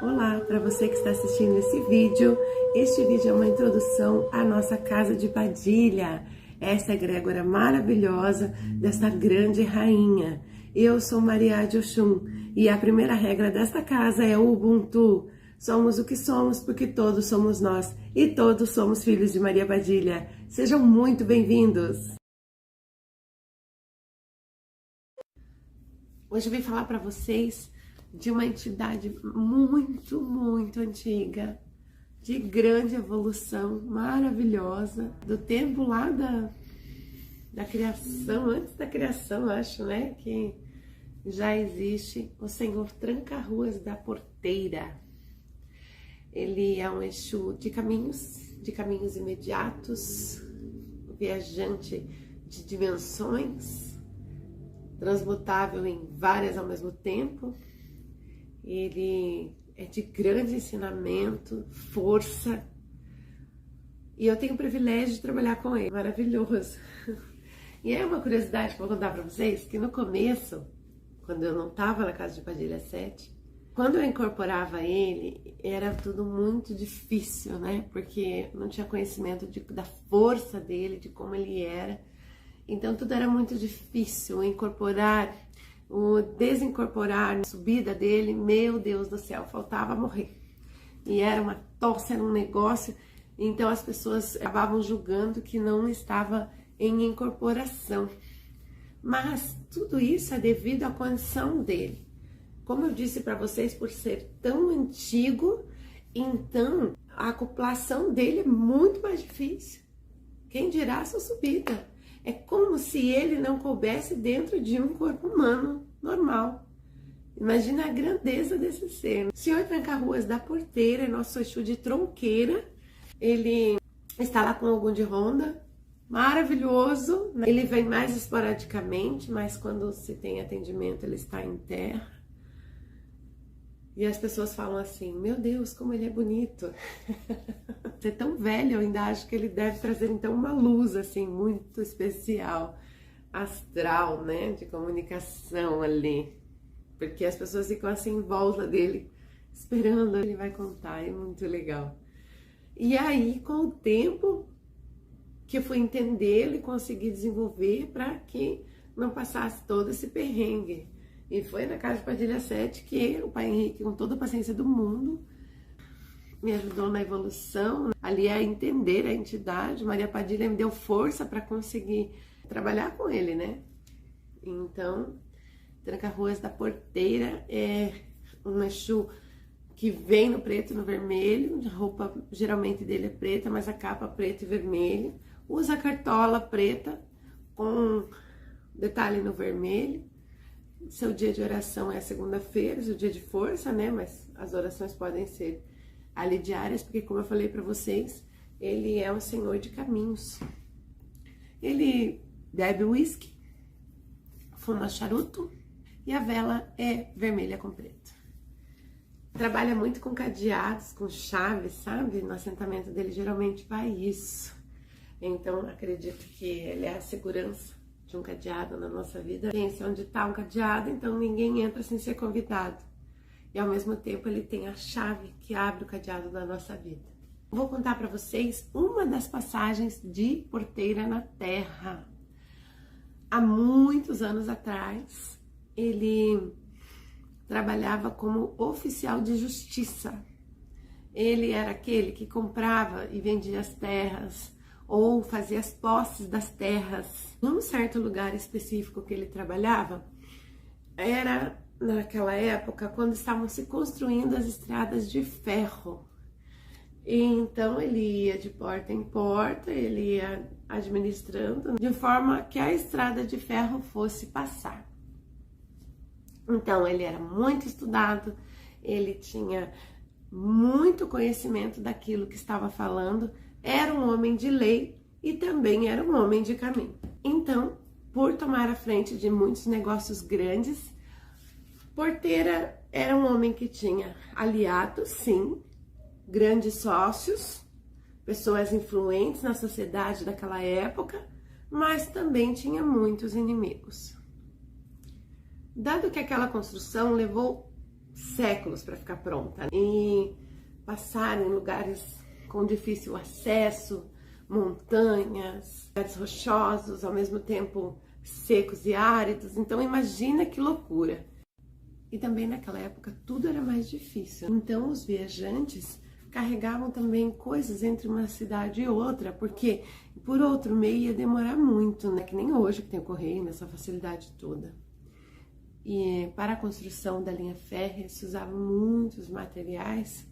Olá, para você que está assistindo esse vídeo. Este vídeo é uma introdução à nossa casa de Padilha, essa egrégora maravilhosa desta grande rainha. Eu sou Maria de Oxum e a primeira regra desta casa é o Ubuntu. Somos o que somos porque todos somos nós e todos somos filhos de Maria Padilha. Sejam muito bem-vindos! Hoje eu vim falar para vocês de uma entidade muito antiga, de grande evolução, maravilhosa, do tempo lá da criação, antes da criação, acho, né, que já existe o Senhor Tranca-Ruas da Porteira. Ele é um Exu de caminhos imediatos, viajante de dimensões, transmutável em várias ao mesmo tempo. Ele é de grande ensinamento, força, e eu tenho o privilégio de trabalhar com ele, maravilhoso. E é uma curiosidade que eu vou contar para vocês, que no começo, quando eu não estava na casa de Padilha 7, quando eu incorporava ele, era tudo muito difícil, né? Porque não tinha conhecimento da força dele, de como ele era. Então tudo era muito difícil, o desincorporar, a subida dele, meu Deus do céu, faltava morrer. E era uma tosse, era um negócio, então as pessoas acabavam julgando que não estava em incorporação. Mas tudo isso é devido à condição dele. Como eu disse para vocês, por ser tão antigo, então a acoplação dele é muito mais difícil. Quem dirá a sua subida? É como se ele não coubesse dentro de um corpo humano normal. Imagina a grandeza desse ser. O Senhor Tranca-Ruas da Porteira é nosso Exu de tronqueira. Ele está lá com algum de ronda, maravilhoso. Ele vem mais esporadicamente, mas quando se tem atendimento ele está em terra. E as pessoas falam assim, meu Deus, como ele é bonito. Ser tão velho, eu ainda acho que ele deve trazer então uma luz assim muito especial, astral, né, de comunicação ali, porque as pessoas ficam assim em volta dele, esperando ele vai contar, é muito legal. E aí, com o tempo que eu fui entender e consegui desenvolver para que não passasse todo esse perrengue. E foi na casa de Padilha 7 que o pai Henrique, com toda a paciência do mundo, me ajudou na evolução, ali a entender a entidade. Maria Padilha me deu força para conseguir trabalhar com ele, né? Então, Tranca-Ruas da Porteira é um Exu que vem no preto e no vermelho, a roupa geralmente dele é preta, mas a capa preta e vermelho. Usa a cartola preta com detalhe no vermelho. Seu dia de oração é segunda-feira, seu dia de força, né? Mas as orações podem ser ali diárias, porque como eu falei para vocês, ele é um senhor de caminhos. Ele bebe uísque, fuma charuto e a vela é vermelha com preto. Trabalha muito com cadeados, com chaves, sabe? No assentamento dele geralmente vai isso. Então acredito que ele é a segurança de um cadeado na nossa vida. Pensa onde está um cadeado, então ninguém entra sem ser convidado. E ao mesmo tempo ele tem a chave que abre o cadeado da nossa vida. Vou contar para vocês uma das passagens de Porteira na Terra. Há muitos anos atrás, ele trabalhava como oficial de justiça. Ele era aquele que comprava e vendia as terras, ou fazia as posses das terras. Num certo lugar específico que ele trabalhava, era naquela época quando estavam se construindo as estradas de ferro. E então ele ia de porta em porta, ele ia administrando de forma que a estrada de ferro fosse passar. Então ele era muito estudado, ele tinha muito conhecimento daquilo que estava falando, era um homem de lei e também era um homem de caminho. Então, por tomar a frente de muitos negócios grandes, Porteira era um homem que tinha aliados, sim, grandes sócios, pessoas influentes na sociedade daquela época, mas também tinha muitos inimigos. Dado que aquela construção levou séculos para ficar pronta. E passar em lugares com difícil acesso, montanhas, lugares rochosos, ao mesmo tempo secos e áridos. Então imagina que loucura. E também naquela época tudo era mais difícil. Então os viajantes carregavam também coisas entre uma cidade e outra, porque por outro meio ia demorar muito, né? Que nem hoje que tem o correio nessa facilidade toda. E para a construção da linha férrea se usavam muitos materiais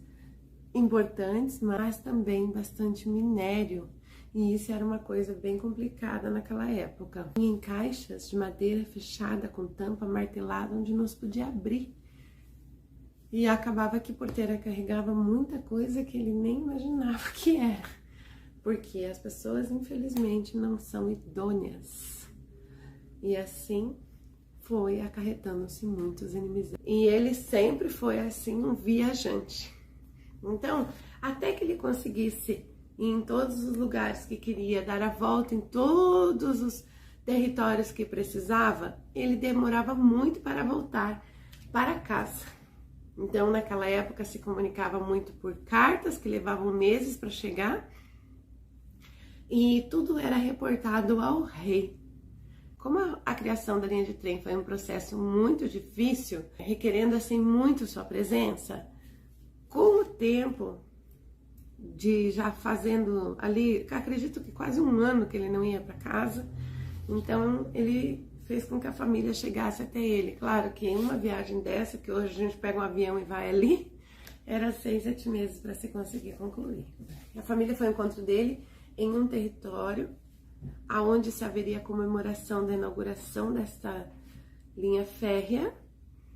importantes, mas também bastante minério. E isso era uma coisa bem complicada naquela época. Em caixas de madeira fechada com tampa martelada onde não se podia abrir. E acabava que o porteiro carregava muita coisa que ele nem imaginava que era. Porque as pessoas, infelizmente, não são idôneas. E assim foi acarretando-se muitos inimizades. E ele sempre foi assim um viajante. Então, até que ele conseguisse ir em todos os lugares que queria, dar a volta em todos os territórios que precisava, ele demorava muito para voltar para casa. Então, naquela época se comunicava muito por cartas que levavam meses para chegar e tudo era reportado ao rei. Como a criação da linha de trem foi um processo muito difícil, requerendo assim muito sua presença, com o tempo de já fazendo ali, acredito que quase um ano que ele não ia para casa, então ele fez com que a família chegasse até ele. Claro que em uma viagem dessa, que hoje a gente pega um avião e vai ali, era 6, 7 meses para se conseguir concluir. A família foi ao encontro dele em um território aonde se haveria a comemoração da inauguração desta linha férrea,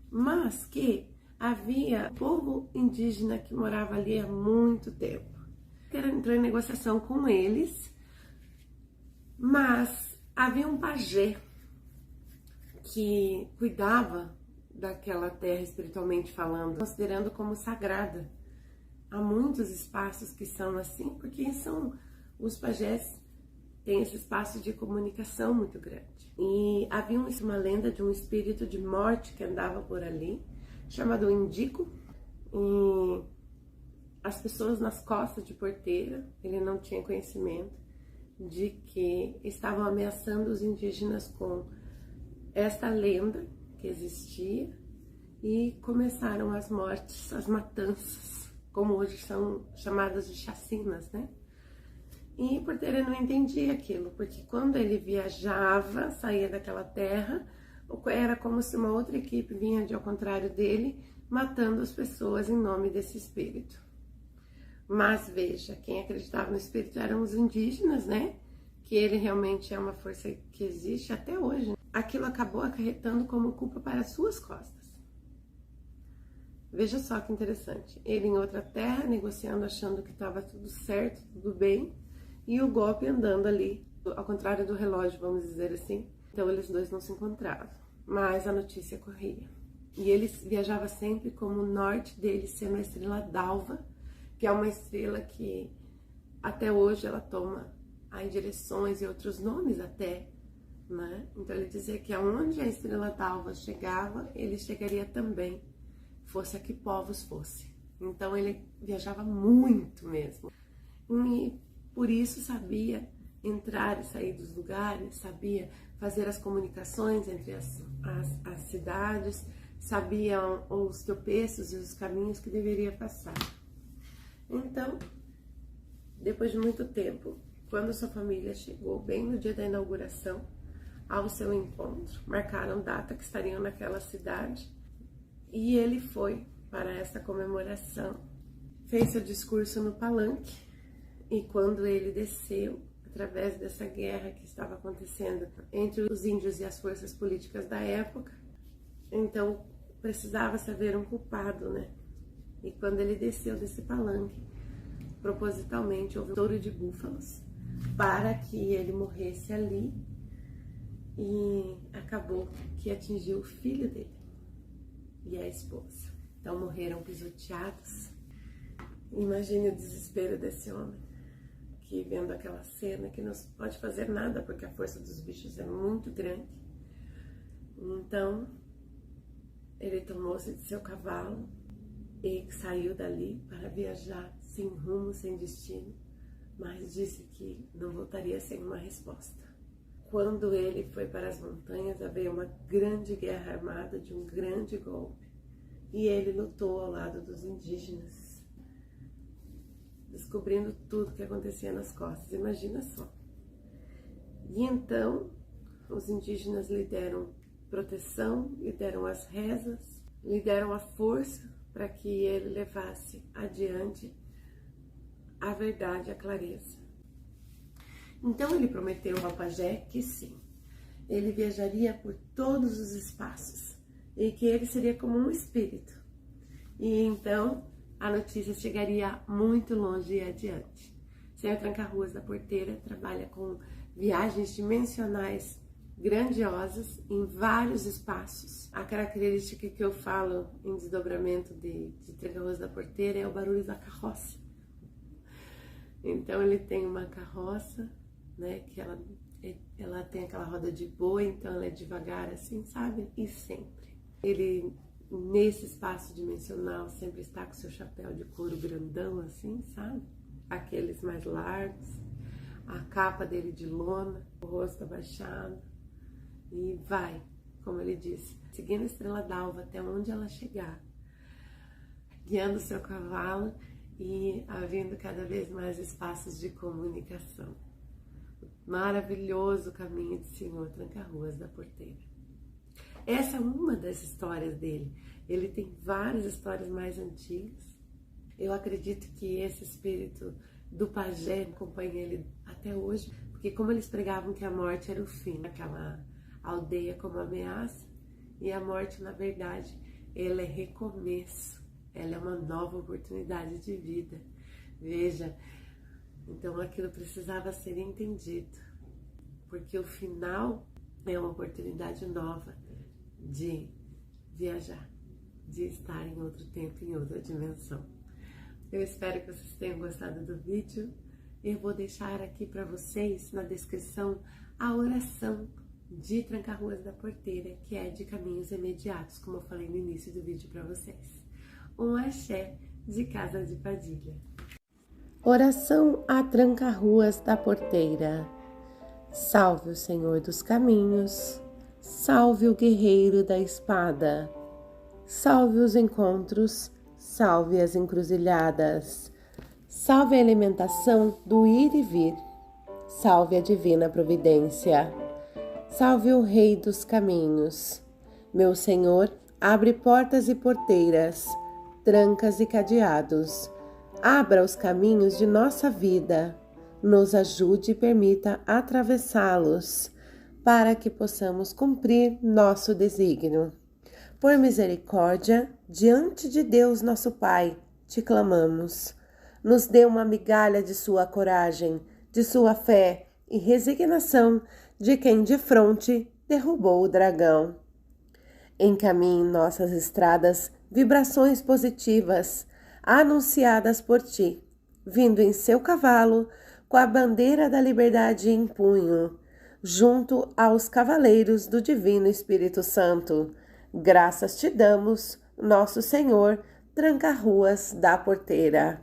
mas que havia povo indígena que morava ali há muito tempo. Ele entrou em negociação com eles, mas havia um pajé que cuidava daquela terra espiritualmente falando, considerando como sagrada. Há muitos espaços que são assim, porque são os pajés têm esse espaço de comunicação muito grande. E havia uma lenda de um espírito de morte que andava por ali, chamado Indico, e as pessoas nas costas de Porteira, ele não tinha conhecimento de que estavam ameaçando os indígenas com esta lenda que existia, e começaram as mortes, as matanças, como hoje são chamadas de chacinas, né? E Porteira não entendia aquilo, porque quando ele viajava, saía daquela terra, era como se uma outra equipe vinha de ao contrário dele, matando as pessoas em nome desse espírito. Mas veja, quem acreditava no espírito eram os indígenas, né? Que ele realmente é uma força que existe até hoje. Aquilo acabou acarretando como culpa para as suas costas. Veja só que interessante. Ele em outra terra, negociando, achando que estava tudo certo, tudo bem, e o golpe andando ali, ao contrário do relógio, vamos dizer assim. Então eles dois não se encontravam, mas a notícia corria. E ele viajava sempre como o norte dele sendo a estrela d'alva, que é uma estrela que até hoje ela toma aí direções e outros nomes até, né? Então ele dizia que aonde a estrela d'alva chegava, ele chegaria também, fosse a que povos fosse. Então ele viajava muito mesmo. E por isso sabia entrar e sair dos lugares, sabia fazer as comunicações entre as cidades, sabia os tropeços e os caminhos que deveria passar. Então, depois de muito tempo, quando sua família chegou bem no dia da inauguração ao seu encontro, marcaram data que estariam naquela cidade, e ele foi para essa comemoração, fez seu discurso no palanque. E quando ele desceu, através dessa guerra que estava acontecendo entre os índios e as forças políticas da época, então precisava saber um culpado, né? E quando ele desceu desse palanque, propositalmente houve um touro de búfalos para que ele morresse ali, e acabou que atingiu o filho dele e a esposa. Então morreram pisoteados. Imagine o desespero desse homem, que vendo aquela cena, que não pode fazer nada porque a força dos bichos é muito grande. Então ele tomou-se de seu cavalo e saiu dali para viajar sem rumo, sem destino, mas disse que não voltaria sem uma resposta. Quando ele foi para as montanhas, havia uma grande guerra armada de um grande golpe, e ele lutou ao lado dos indígenas, descobrindo tudo que acontecia nas costas. Imagina só. E então, os indígenas lhe deram proteção, lhe deram as rezas, lhe deram a força para que ele levasse adiante a verdade, a clareza. Então ele prometeu ao pajé que sim, ele viajaria por todos os espaços e que ele seria como um espírito. E então a notícia chegaria muito longe e adiante. O Senhor Tranca-Ruas da Porteira trabalha com viagens dimensionais grandiosas em vários espaços. A característica que eu falo em desdobramento de Tranca-Ruas da Porteira é o barulho da carroça. Então ele tem uma carroça, né, que ela tem aquela roda de boi, então ela é devagar assim, sabe? E sempre. Ele, nesse espaço dimensional, sempre está com seu chapéu de couro grandão assim, sabe? Aqueles mais largos, a capa dele de lona, o rosto abaixado, e vai, como ele disse, seguindo a estrela d'alva até onde ela chegar, guiando seu cavalo e havendo cada vez mais espaços de comunicação. Maravilhoso caminho do Senhor Tranca-Ruas da Porteira. Essa é uma das histórias dele. Ele tem várias histórias mais antigas. Eu acredito que esse espírito do pajé acompanha ele até hoje, porque como eles pregavam que a morte era o fim, aquela aldeia como ameaça, e a morte, na verdade, ela é recomeço, ela é uma nova oportunidade de vida. Veja, então aquilo precisava ser entendido, porque o final é uma oportunidade nova de viajar, de estar em outro tempo, em outra dimensão. Eu espero que vocês tenham gostado do vídeo. Eu vou deixar aqui para vocês na descrição a oração de Tranca-Ruas da Porteira, que é de caminhos imediatos, como eu falei no início do vídeo para vocês. Um axé de Casa de Padilha. Oração a Tranca-Ruas da Porteira. Salve o Senhor dos caminhos, salve o guerreiro da espada, salve os encontros, salve as encruzilhadas, salve a alimentação do ir e vir, salve a divina providência, salve o Rei dos caminhos. Meu Senhor, abre portas e porteiras, trancas e cadeados, abra os caminhos de nossa vida, nos ajude e permita atravessá-los, para que possamos cumprir nosso desígnio. Por misericórdia, diante de Deus nosso Pai, te clamamos. Nos dê uma migalha de sua coragem, de sua fé e resignação de quem de fronte derrubou o dragão. Encaminhe em nossas estradas vibrações positivas, anunciadas por ti, vindo em seu cavalo, com a bandeira da liberdade em punho, junto aos cavaleiros do Divino Espírito Santo. Graças te damos, nosso Senhor Tranca-Ruas da Porteira.